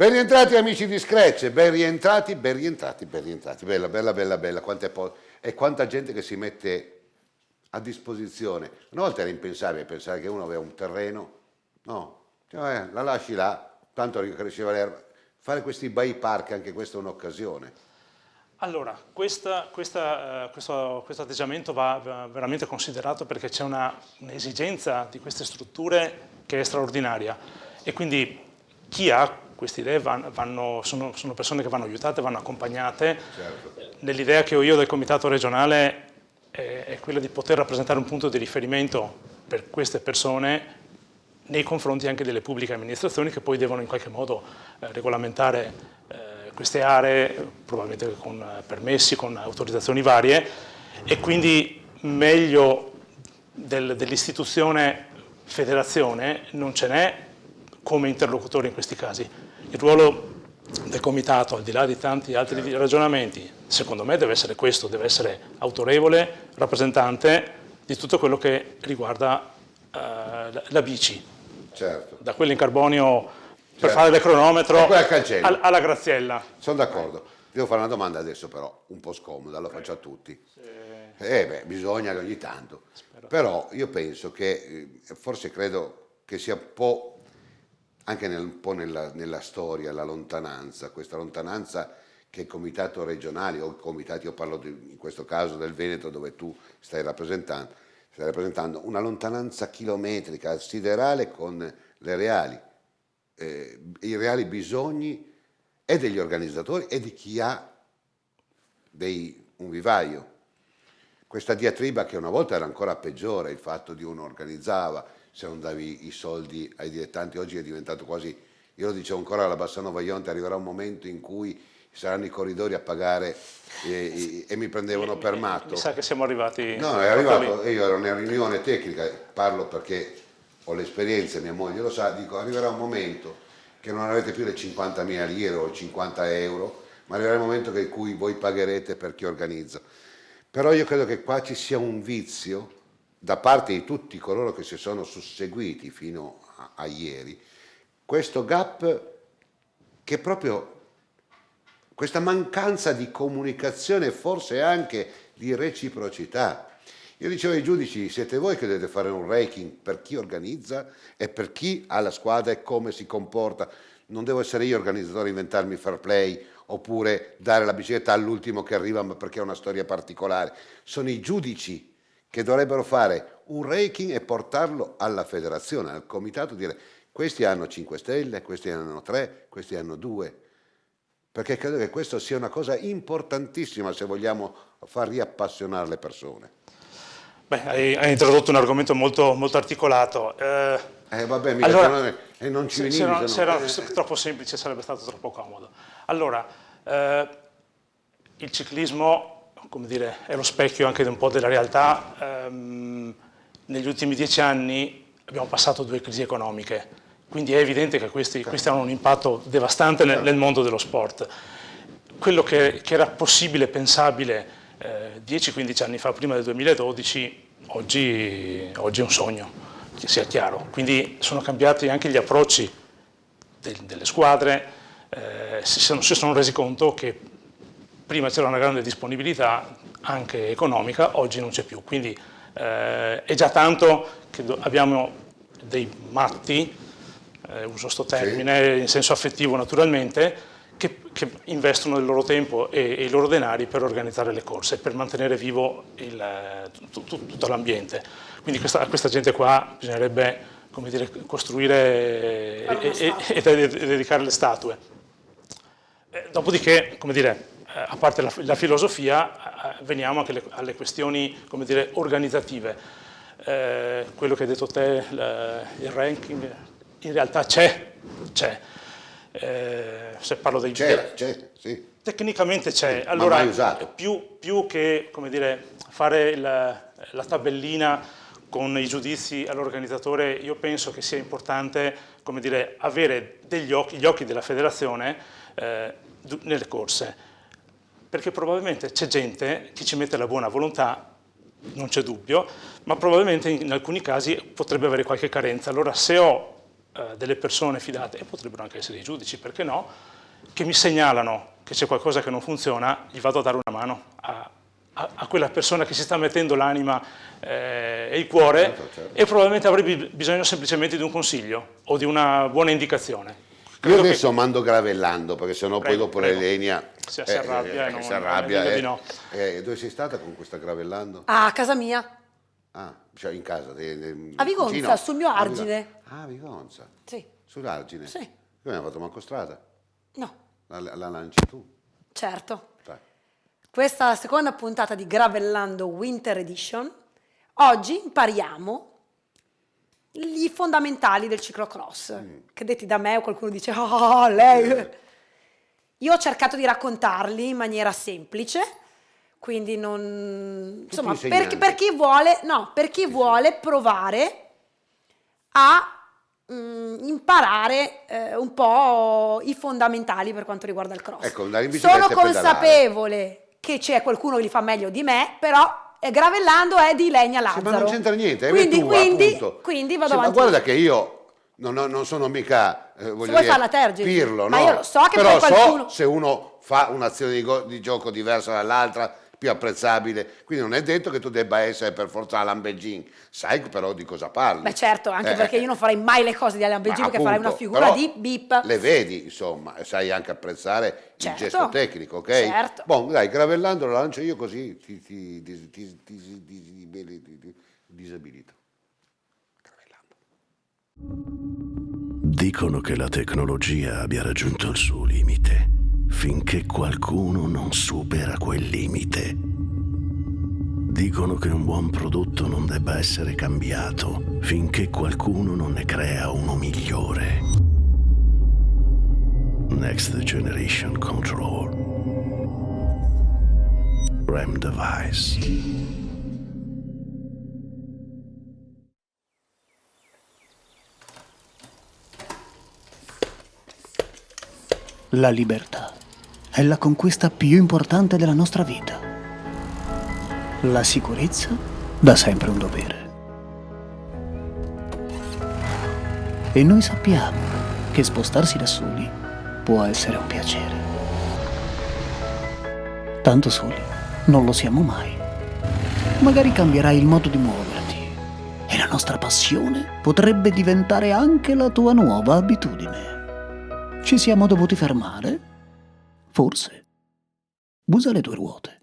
Ben rientrati amici di Scratch, ben rientrati, bella, bella, bella, bella, e quanta gente che si mette a disposizione. Una volta era impensabile pensare che uno aveva un terreno, no, cioè, la lasci là, tanto cresceva l'erba. Fare questi bei parchi, anche questa è un'occasione. Allora, questo atteggiamento va veramente considerato perché c'è un'esigenza di queste strutture che è straordinaria e quindi chi ha queste idee sono persone che vanno aiutate, vanno accompagnate. Certo. Nell'idea che ho io del comitato regionale è quella di poter rappresentare un punto di riferimento per queste persone nei confronti anche delle pubbliche amministrazioni che poi devono in qualche modo regolamentare queste aree, probabilmente con permessi, con autorizzazioni varie, e quindi meglio dell'istituzione federazione non ce n'è come interlocutore in questi casi. Il ruolo del comitato, al di là di tanti altri ragionamenti, secondo me deve essere questo, deve essere autorevole, rappresentante di tutto quello che riguarda la bici. Certo. Da quella in carbonio per fare il cronometro alla Graziella. Sono d'accordo. Devo fare una domanda adesso però, un po' scomoda, la faccio a tutti. Bisogna ogni tanto. Spero. Però io penso che, forse credo che sia un po' anche un po' nella storia, la lontananza, questa lontananza che il comitato regionale o i comitati, io parlo in questo caso del Veneto dove tu stai rappresentando una lontananza chilometrica, siderale con i reali bisogni e degli organizzatori e di chi ha un vivaio. Questa diatriba che una volta era ancora peggiore, il fatto di uno organizzava, se non davi i soldi ai dilettanti, oggi è diventato quasi, io lo dicevo ancora alla Bassanova Ionte, arriverà un momento in cui saranno i corridori a pagare e mi prendevano per matto. Mi sa che siamo arrivati. No, è arrivato, io ero in una riunione tecnica, parlo perché ho l'esperienza, mia moglie lo sa, dico arriverà un momento che non avrete più le 50.000 lire o 50 euro, ma arriverà il momento in cui voi pagherete per chi organizza. Però io credo che qua ci sia un vizio da parte di tutti coloro che si sono susseguiti fino a ieri, questo gap che proprio questa mancanza di comunicazione e forse anche di reciprocità. Io dicevo ai giudici, siete voi che dovete fare un ranking per chi organizza e per chi ha la squadra e come si comporta. Non devo essere io organizzatore a inventarmi fair play oppure dare la bicicletta all'ultimo che arriva perché ha una storia particolare. Sono i giudici che dovrebbero fare un ranking e portarlo alla federazione, al comitato, dire questi hanno 5 stelle, questi hanno 3, questi hanno 2, perché credo che questo sia una cosa importantissima se vogliamo far riappassionare le persone. Beh, hai introdotto un argomento molto, molto articolato. Vabbè, mica allora, non ci venivi. Se era troppo semplice sarebbe stato troppo comodo. Allora, il ciclismo, come dire, è lo specchio anche di un po' della realtà. Negli ultimi 10 anni abbiamo passato 2 crisi economiche, quindi è evidente che questi hanno un impatto devastante nel mondo dello sport. Quello che era possibile, pensabile 10-15 anni fa, prima del 2012, oggi è un sogno, che sia chiaro. Quindi sono cambiati anche gli approcci delle squadre, si sono resi conto che prima c'era una grande disponibilità anche economica, oggi non c'è più. Quindi è già tanto che abbiamo dei matti, uso sto termine in senso affettivo naturalmente, che investono il loro tempo e i loro denari per organizzare le corse, per mantenere vivo tutto l'ambiente. Quindi a questa gente qua bisognerebbe, come dire, costruire e dedicare le statue. Dopodiché, come dire, a parte la filosofia, veniamo anche alle questioni, come dire, organizzative. Quello che hai detto te, il ranking, in realtà c'è. Se parlo dei... C'è, sì. Tecnicamente c'è. Sì, allora, ma mai usato. Più che, come dire, fare la tabellina con i giudizi all'organizzatore, io penso che sia importante, come dire, avere gli occhi della federazione nelle corse, perché probabilmente c'è gente che ci mette la buona volontà, non c'è dubbio, ma probabilmente in alcuni casi potrebbe avere qualche carenza. Allora, se ho delle persone fidate, e potrebbero anche essere i giudici, perché no, che mi segnalano che c'è qualcosa che non funziona, gli vado a dare una mano a quella persona che si sta mettendo l'anima e il cuore, certo. E probabilmente avrebbe bisogno semplicemente di un consiglio o di una buona indicazione. Io adesso mando gravellando, perché sennò poi dopo l'Elenia si arrabbia. No. Dove sei stata con questa gravellando? A casa mia. Ah, cioè in casa? A Vigonza, vicino. Sul mio argine. Ah, Vigonza? Sì. Sull'argine? Sì. Non hai fatto manco strada? No. La lanci tu? Certo. Dai. Questa è la seconda puntata di Gravellando Winter Edition. Oggi impariamo i fondamentali del ciclocross, che detti da me o qualcuno dice lei. Io ho cercato di raccontarli in maniera semplice, quindi non, insomma, per chi vuole provare a imparare un po' i fondamentali per quanto riguarda il cross. Ecco, sono consapevole che c'è qualcuno che li fa meglio di me, però Gravellando è di Ilenia Lazzaro. Sì, ma non c'entra niente, quindi vado avanti. Ma guarda che io non sono mica Pirlo, ma no? io lo so che però poi qualcuno... se uno fa un'azione di gioco diversa dall'altra, più apprezzabile, quindi non è detto che tu debba essere per forza Alain Belgin, sai però di cosa parli. Beh certo, anche perché io non farei mai le cose di Alain Belgin, perché farei una figura di bip. Le vedi, insomma, e sai anche apprezzare il gesto tecnico, ok? Certo. Bon, dai, Gravellando lo lancio io così ti disabilito. Dicono che la tecnologia abbia raggiunto il suo limite, finché qualcuno non supera quel limite. Dicono che un buon prodotto non debba essere cambiato, finché qualcuno non ne crea uno migliore. Next Generation Control. RAM Device. La libertà è la conquista più importante della nostra vita. La sicurezza da sempre un dovere. E noi sappiamo che spostarsi da soli può essere un piacere. Tanto soli non lo siamo mai. Magari cambierai il modo di muoverti e la nostra passione potrebbe diventare anche la tua nuova abitudine. Ci siamo dovuti fermare? Forse. Usa le tue ruote.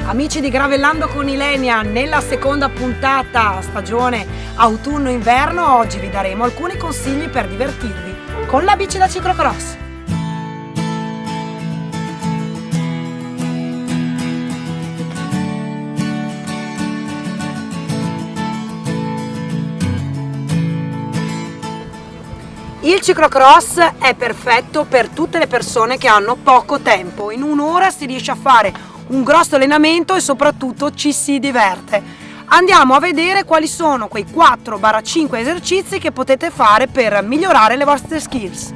Amici di Gravellando con Ilenia, nella seconda puntata stagione autunno-inverno oggi vi daremo alcuni consigli per divertirvi con la bici da ciclocross. Il ciclocross è perfetto per tutte le persone che hanno poco tempo. In un'ora si riesce a fare un grosso allenamento e soprattutto ci si diverte. Andiamo a vedere quali sono quei 4-5 esercizi che potete fare per migliorare le vostre skills.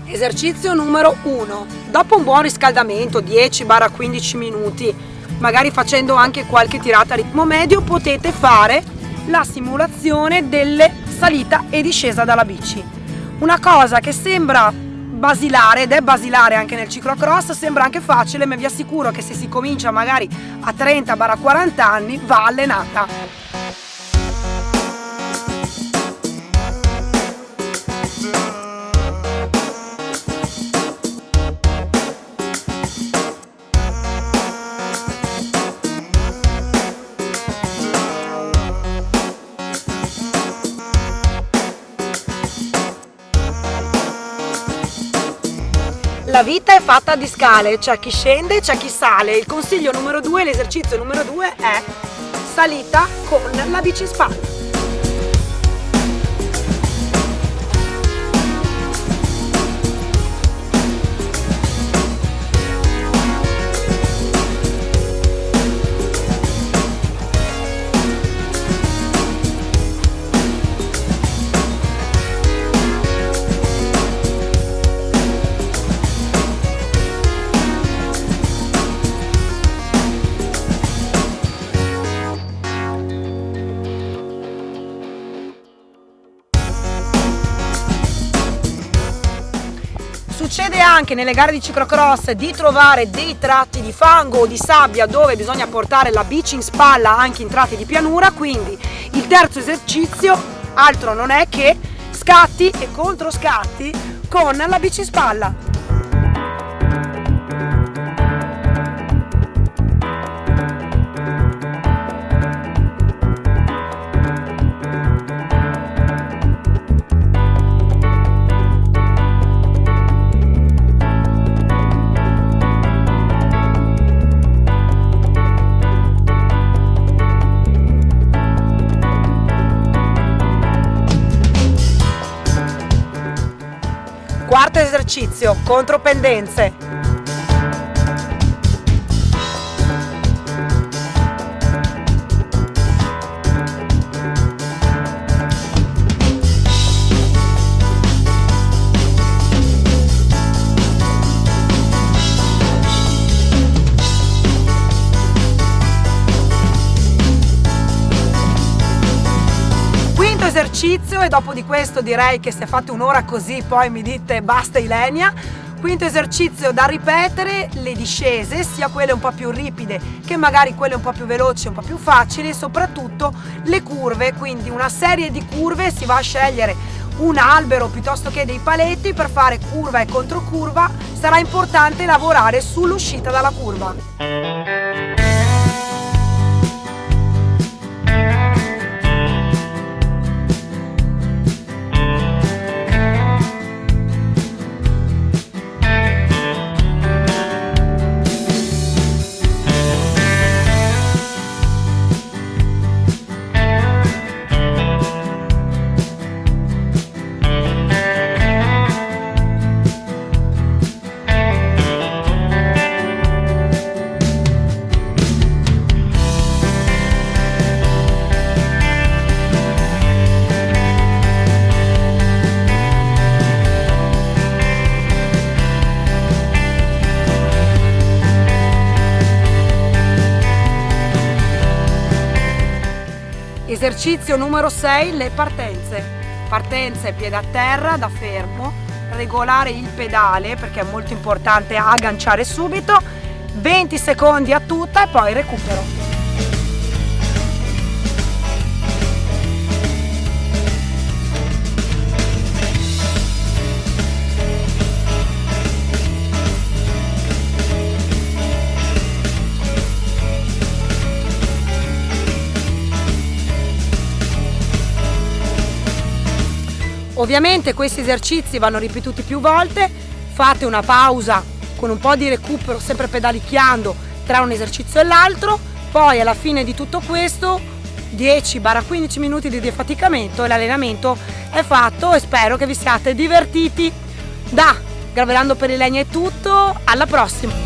Esercizio numero 1. Dopo un buon riscaldamento, 10-15 minuti, magari facendo anche qualche tirata a ritmo medio, potete fare la simulazione delle salita e discesa dalla bici. Una cosa che sembra basilare, ed è basilare anche nel ciclocross, sembra anche facile, ma vi assicuro che se si comincia magari a 30-40 anni va allenata. La vita è fatta di scale, c'è chi scende, c'è chi sale. Il consiglio numero 2, l'esercizio numero 2 è salita con la bici in spalla. Succede anche nelle gare di ciclocross di trovare dei tratti di fango o di sabbia dove bisogna portare la bici in spalla anche in tratti di pianura, quindi il terzo esercizio altro non è che scatti e controscatti con la bici in spalla. Quarto esercizio, contropendenze. Esercizio, e dopo di questo direi che se fate un'ora così poi mi dite basta Ilenia. Quinto esercizio da ripetere, le discese, sia quelle un po' più ripide che magari quelle un po' più veloci, un po' più facili, e soprattutto le curve, quindi una serie di curve, si va a scegliere un albero piuttosto che dei paletti per fare curva e controcurva. Sarà importante lavorare sull'uscita dalla curva. Esercizio numero 6, le partenze. Partenze, piede a terra, da fermo, regolare il pedale perché è molto importante agganciare subito, 20 secondi a tutta e poi recupero. Ovviamente questi esercizi vanno ripetuti più volte, fate una pausa con un po' di recupero, sempre pedalicchiando tra un esercizio e l'altro, poi alla fine di tutto questo 10-15 minuti di defaticamento e l'allenamento è fatto, e spero che vi siate divertiti. Da Gravelando per Ilenia è tutto, alla prossima!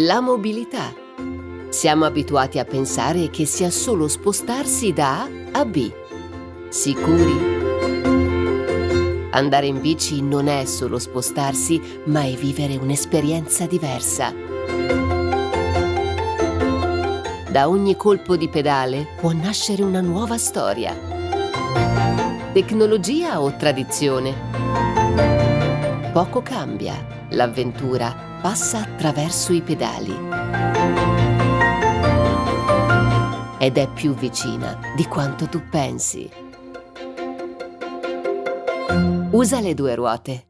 La mobilità. Siamo abituati a pensare che sia solo spostarsi da A a B. Sicuri? Andare in bici non è solo spostarsi, ma è vivere un'esperienza diversa. Da ogni colpo di pedale può nascere una nuova storia. Tecnologia o tradizione? Poco cambia. L'avventura passa attraverso i pedali. Ed è più vicina di quanto tu pensi. Usa le 2 ruote.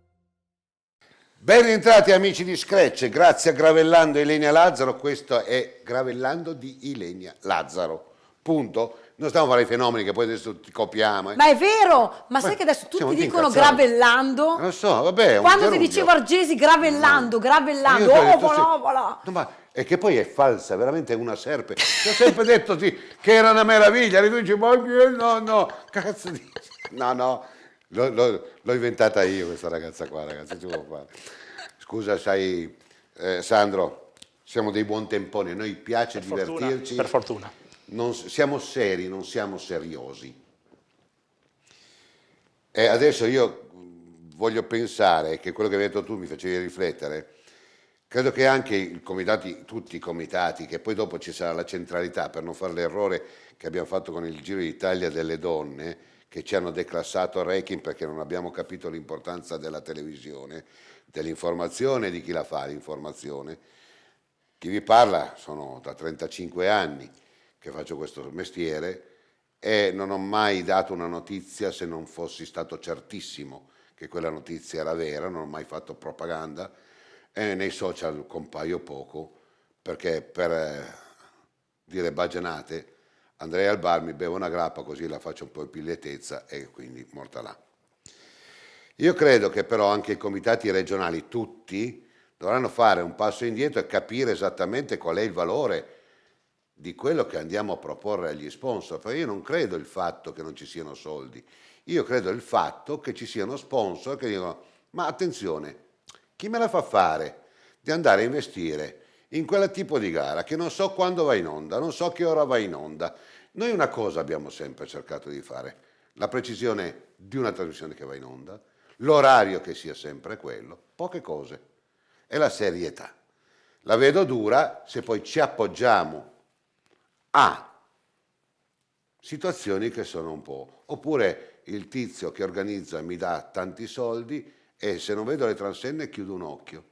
Ben rientrati amici di Scratch, grazie a Gravellando e Ilenia Lazzaro. Questo è Gravellando di Ilenia Lazzaro, punto. Non stiamo a fare i fenomeni che poi adesso ti copiamo. Ma è vero, ma sai che adesso tutti dicono Gravellando? Lo so, vabbè. Quando ti dicevo Argesi Gravellando, Io ho detto, Ovola. No, ma è che poi è falsa, veramente è una serpe. Ti ho sempre detto sì, che era una meraviglia, e tu dici, ma no, cazzo dici? No, l'ho inventata io questa ragazza qua, ragazzi, ci può fare. Scusa, sai, Sandro, siamo dei buon temponi, a noi piace divertirci. Per fortuna. Siamo seri, non siamo seriosi. E adesso io voglio pensare che quello che hai detto tu mi facevi riflettere. Credo che anche i comitati, tutti i comitati, che poi dopo ci sarà la centralità per non fare l'errore che abbiamo fatto con il Giro d'Italia delle donne, che ci hanno declassato ranking perché non abbiamo capito l'importanza della televisione, dell'informazione e di chi la fa l'informazione. Chi vi parla sono da 35 anni che faccio questo mestiere e non ho mai dato una notizia se non fossi stato certissimo che quella notizia era vera, non ho mai fatto propaganda e nei social compaio poco perché per dire baggianate andrei al bar, mi bevo una grappa così la faccio un po' in pillettezza e quindi morta là. Io credo che però anche i comitati regionali tutti dovranno fare un passo indietro e capire esattamente qual è il valore di quello che andiamo a proporre agli sponsor, perché io non credo il fatto che non ci siano soldi, io credo il fatto che ci siano sponsor che dicono ma attenzione, chi me la fa fare di andare a investire in quel tipo di gara che non so quando va in onda, non so che ora va in onda. Noi una cosa abbiamo sempre cercato di fare, la precisione di una trasmissione che va in onda, l'orario che sia sempre quello, poche cose, e la serietà. La vedo dura se poi ci appoggiamo a situazioni che sono un po', oppure il tizio che organizza mi dà tanti soldi e se non vedo le transenne chiudo un occhio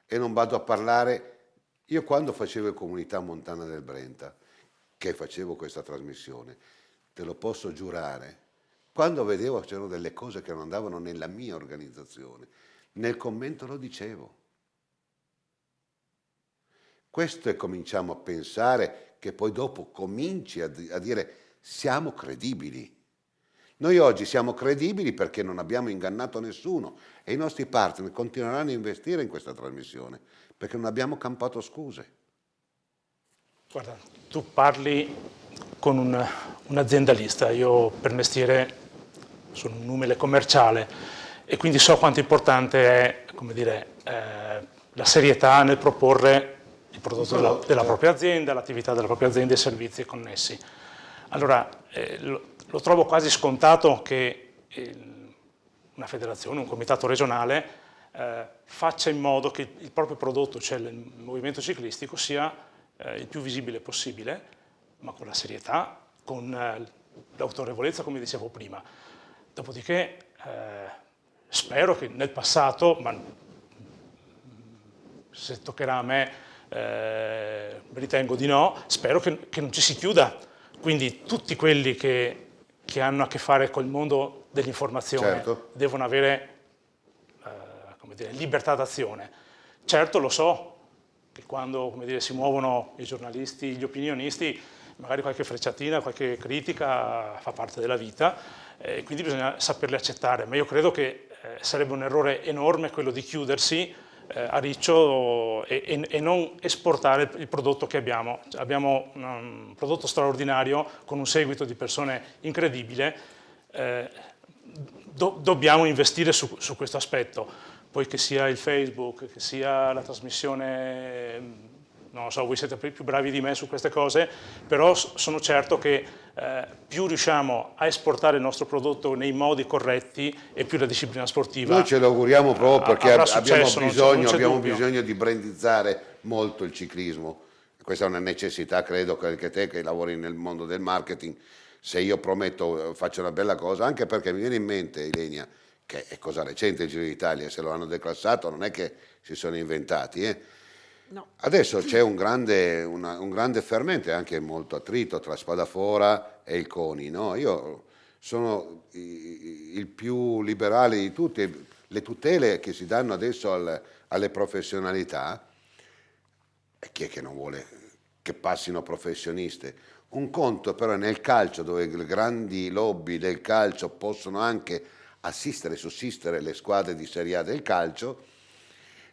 e non vado a parlare. Io quando facevo Comunità Montana del Brenta, che facevo questa trasmissione, te lo posso giurare, quando vedevo c'erano delle cose che non andavano nella mia organizzazione, nel commento lo dicevo. Questo è cominciamo a pensare che poi dopo cominci a dire siamo credibili. Noi oggi siamo credibili perché non abbiamo ingannato nessuno e i nostri partner continueranno a investire in questa trasmissione perché non abbiamo campato scuse. Guarda, tu parli con un aziendalista, io per mestiere sono un umile commerciale e quindi so quanto importante è, come dire, la serietà nel proporre il prodotto della propria azienda, l'attività della propria azienda e i servizi connessi. Allora, lo trovo quasi scontato che una federazione, un comitato regionale faccia in modo che il proprio prodotto, cioè il movimento ciclistico, sia il più visibile possibile, ma con la serietà, con l'autorevolezza, come dicevo prima. Dopodiché spero che nel passato, ma se toccherà a me ritengo di no, spero che non ci si chiuda. Quindi tutti quelli che hanno a che fare col mondo dell'informazione certo. devono avere come dire, libertà d'azione. Certo lo so che quando come dire, si muovono i giornalisti, gli opinionisti, magari qualche frecciatina, qualche critica fa parte della vita, quindi bisogna saperle accettare, ma io credo che sarebbe un errore enorme quello di chiudersi a riccio e non esportare il prodotto che abbiamo. Abbiamo un prodotto straordinario con un seguito di persone incredibile, dobbiamo investire su questo aspetto, poi che sia il Facebook, che sia la trasmissione non lo so, voi siete più bravi di me su queste cose, però sono certo che più riusciamo a esportare il nostro prodotto nei modi corretti e più la disciplina sportiva. Noi ce lo auguriamo proprio perché avrà abbiamo successo, non c'è abbiamo dubbio. bisogno di brandizzare molto il ciclismo. Questa è una necessità, credo che anche te che lavori nel mondo del marketing, se io prometto faccio una bella cosa, anche perché mi viene in mente, Ilenia, che è cosa recente il Giro d'Italia, se lo hanno declassato non è che si sono inventati, No. Adesso c'è un grande fermento e anche molto attrito tra Spadafora e il CONI, no? Io sono il più liberale di tutti, le tutele che si danno adesso alle professionalità, e chi è che non vuole che passino professioniste? Un conto però è nel calcio, dove le grandi lobby del calcio possono anche assistere e sussistere le squadre di Serie A del calcio,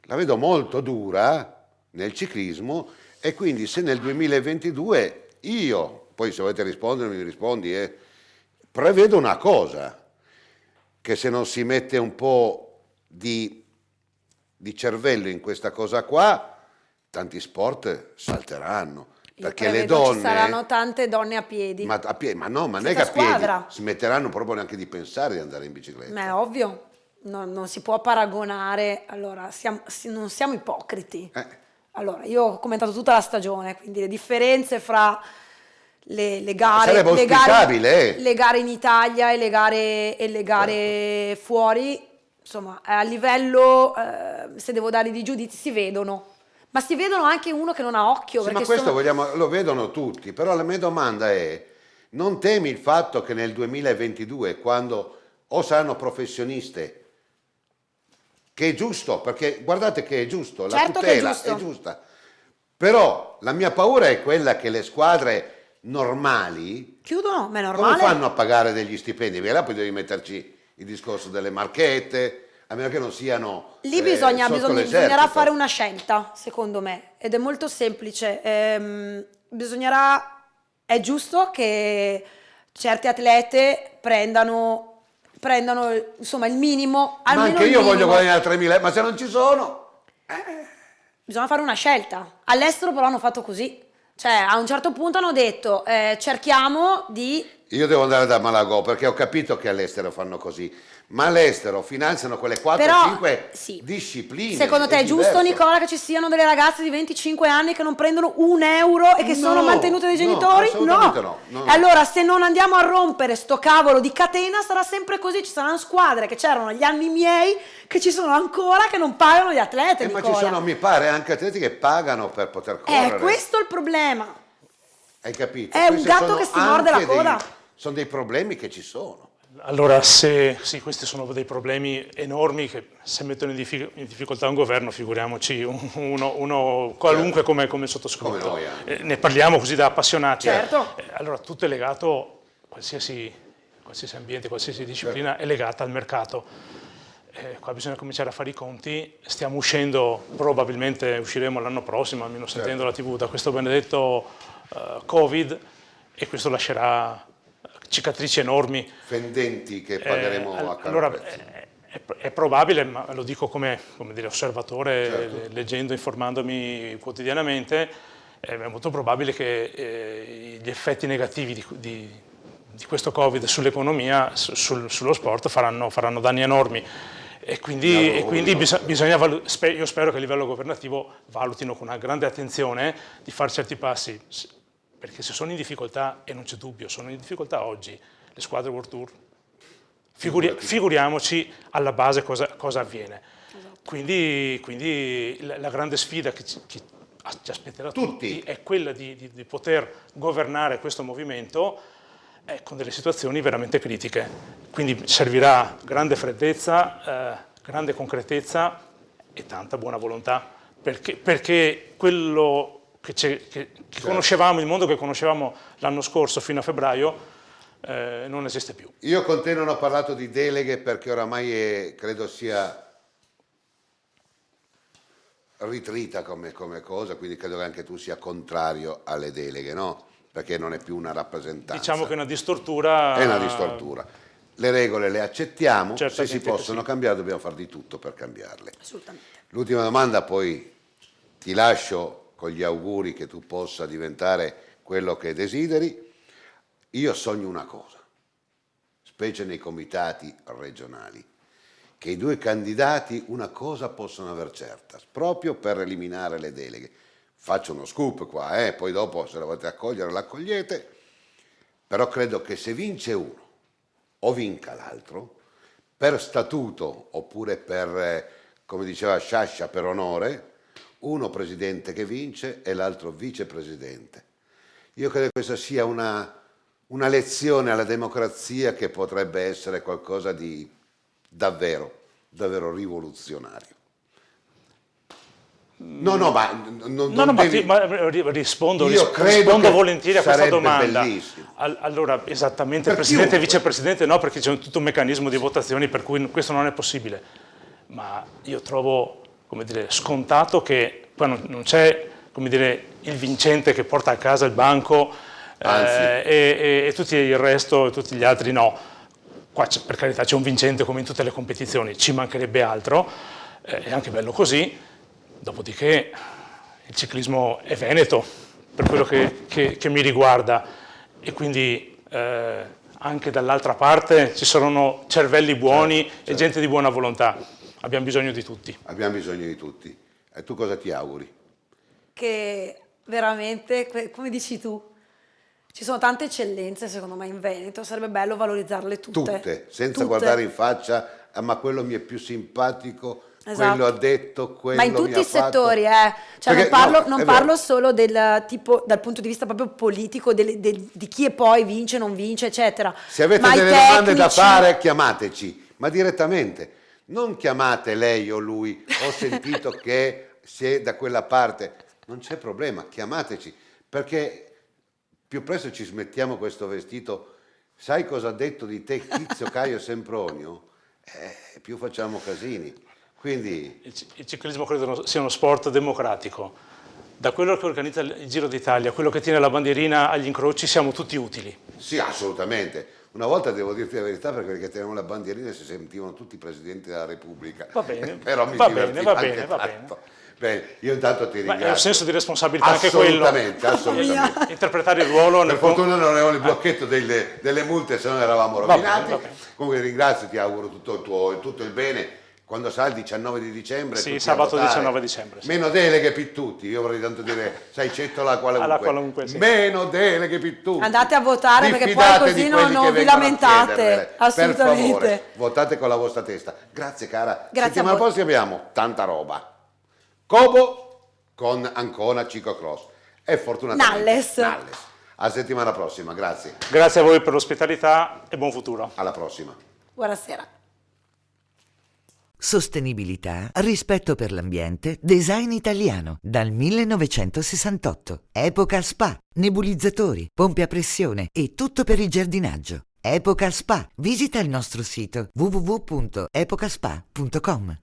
la vedo molto dura nel ciclismo, e quindi se nel 2022 io, poi se volete rispondere mi rispondi, prevedo una cosa, che se non si mette un po' di cervello in questa cosa qua, tanti sport salteranno. Perché le Prevedo donne... ci saranno tante donne a piedi. Ma no, ma non è che Senza a piedi, squadra. smetteranno proprio neanche di pensare di andare in bicicletta. Ma è ovvio, non si può paragonare. Allora, non siamo ipocriti. Allora, io ho commentato tutta la stagione, quindi le differenze fra le gare, Sarebbe auspicabile, le gare in Italia e le gare fuori, insomma, a livello, se devo dargli di giudizi, si vedono. Ma si vedono anche uno che non ha occhio. Sì, perché ma questo lo vedono tutti, però la mia domanda è, non temi il fatto che nel 2022, quando o saranno professioniste, che è giusto, perché guardate che è giusto, la Certo che è tutela giusto. è giusta, però la mia paura è quella che le squadre normali chiudono, ma è come normale. fanno a pagare degli stipendi? Perché là poi devi metterci il discorso delle marchette, a meno che non siano Lì sotto l'esercito. bisognerà fare una scelta, secondo me, ed è molto semplice. È giusto che certe atlete prendano insomma il minimo, Ma almeno anche il io voglio minimo. guadagnare 3.000, ma se non ci sono... Bisogna fare una scelta. All'estero però hanno fatto così. Cioè, a un certo punto hanno detto, cerchiamo di... Io devo andare da Malagò perché ho capito che all'estero fanno così, ma all'estero finanziano quelle 4-5 sì. discipline. Secondo te è giusto, diverso. Nicola, che ci siano delle ragazze di 25 anni che non prendono €1 e che sono mantenute dai no, genitori? assolutamente no. E allora, se non andiamo a rompere sto cavolo di catena, sarà sempre così. Ci saranno squadre che c'erano agli anni miei, che ci sono ancora, che non pagano gli atleti, Ma Nicola. ci sono, mi pare, anche atleti che pagano per poter correre. Questo è il problema. Hai capito? È un Questi gatto sono che si morde anche la coda. sono dei problemi che ci sono. Allora, sì, questi sono dei problemi enormi che se mettono in difficoltà un governo, figuriamoci uno qualunque come il sottoscritto. Come noi, ne parliamo così da appassionati. Certo. Allora, tutto è legato, qualsiasi ambiente, qualsiasi disciplina è legata al mercato. Qua bisogna cominciare a fare i conti. Stiamo uscendo, probabilmente usciremo l'anno prossimo, almeno sentendo la TV, da questo benedetto Covid, e questo lascerà cicatrici enormi. Fendenti che pagheremo a caro allora, prezzo. è probabile, ma lo dico come dire, osservatore, Certo. leggendo, informandomi quotidianamente, è molto probabile che gli effetti negativi di questo Covid sull'economia, sullo sport faranno danni enormi. E quindi io spero che a livello governativo valutino con una grande attenzione di fare certi passi, perché se sono in difficoltà, e non c'è dubbio, sono in difficoltà oggi le squadre World Tour, figuriamoci alla base cosa avviene. Esatto. Quindi la grande sfida che ci aspetterà tutti è quella di poter governare questo movimento con delle situazioni veramente critiche. Quindi servirà grande freddezza, grande concretezza e tanta buona volontà, perché quello che conoscevamo, il mondo che conoscevamo l'anno scorso fino a febbraio, non esiste più. Io con te non ho parlato di deleghe perché oramai credo sia ritrita come cosa, quindi credo che anche tu sia contrario alle deleghe, no? Perché non è più una rappresentanza. Diciamo che è una distortura. È una distortura. Le regole le accettiamo, se Certamente si possono sì. cambiare dobbiamo fare di tutto per cambiarle. Assolutamente. L'ultima domanda, poi ti lascio con gli auguri che tu possa diventare quello che desideri, io sogno una cosa, specie nei comitati regionali, che i due candidati una cosa possono aver certa, proprio per eliminare le deleghe. Faccio uno scoop qua, poi dopo se la volete accogliere l'accogliete, però credo che se vince uno o vinca l'altro, per statuto oppure per, come diceva Sciascia, per onore, uno presidente che vince e l'altro vicepresidente. Io credo che questa sia una lezione alla democrazia che potrebbe essere qualcosa di davvero rivoluzionario. Rispondo credo volentieri a questa sarebbe domanda. Bellissimo. Allora, esattamente, Per presidente e chiunque. vicepresidente no, perché c'è tutto un meccanismo di votazioni per cui questo non è possibile. Ma io trovo, come dire, scontato che qua non c'è, come dire, il vincente che porta a casa il banco e tutto il resto, tutti gli altri no. Qua per carità c'è un vincente come in tutte le competizioni, ci mancherebbe altro, è anche bello così. Dopodiché il ciclismo è veneto, per quello che mi riguarda, e quindi anche dall'altra parte ci saranno cervelli buoni certo. e gente di buona volontà. Abbiamo bisogno di tutti. Abbiamo bisogno di tutti. E tu cosa ti auguri? Che veramente, come dici tu, ci sono tante eccellenze secondo me in Veneto, sarebbe bello valorizzarle tutte. Senza Tutte. guardare in faccia, ma quello mi è più simpatico, Esatto. quello ha detto, quello Ma in mi tutti ha i fatto. settori, Cioè Perché, non è parlo vero. solo del tipo, dal punto di vista proprio politico, di chi e poi vince, non vince, eccetera. Se avete Ma i delle domande da tecnici- fare, chiamateci, ma direttamente. Non chiamate lei o lui, ho sentito che sei da quella parte. Non c'è problema, chiamateci, perché più presto ci smettiamo questo vestito. Sai cosa ha detto di te Tizio Caio Sempronio? Più facciamo casini. Quindi Il ciclismo credo sia uno sport democratico. Da quello che organizza il Giro d'Italia, quello che tiene la bandierina agli incroci, siamo tutti utili. sì, assolutamente. Una volta devo dirti la verità, perché che tenevano la bandierina si sentivano tutti i presidenti della Repubblica. Va bene, Però mi va divertiva bene, va anche bene, va tanto. Bene, io intanto ti Ma ringrazio. è un senso di responsabilità anche quello. Assolutamente. Interpretare il ruolo Per nel fortuna non avevo il blocchetto delle multe, se no eravamo Va bene, rovinati. va bene. Comunque ringrazio, ti auguro tutto il bene. Quando sarà il 19 di dicembre? Sì, tutti sabato a votare. 19 dicembre, sì. Meno deleghe per tutti. Io vorrei tanto dire, sai, cettola qualunque. Alla qualunque, sì. Meno deleghe per tutti. Andate a votare, perché poi Diffidate così di non quelli che vi vengono a lamentate. chiedervele. Assolutamente. Per favore, votate con la vostra testa. Grazie cara. Grazie Settimana a voi. prossima abbiamo tanta roba. Cobo con Ancona Ciclocross. E fortunatamente Nalles. A settimana prossima, grazie. Grazie a voi per l'ospitalità e buon futuro. Alla prossima. Buonasera. Sostenibilità, rispetto per l'ambiente, design italiano, dal 1968. Epoca Spa, nebulizzatori, pompe a pressione e tutto per il giardinaggio. Epoca Spa, visita il nostro sito www.epocaspa.com.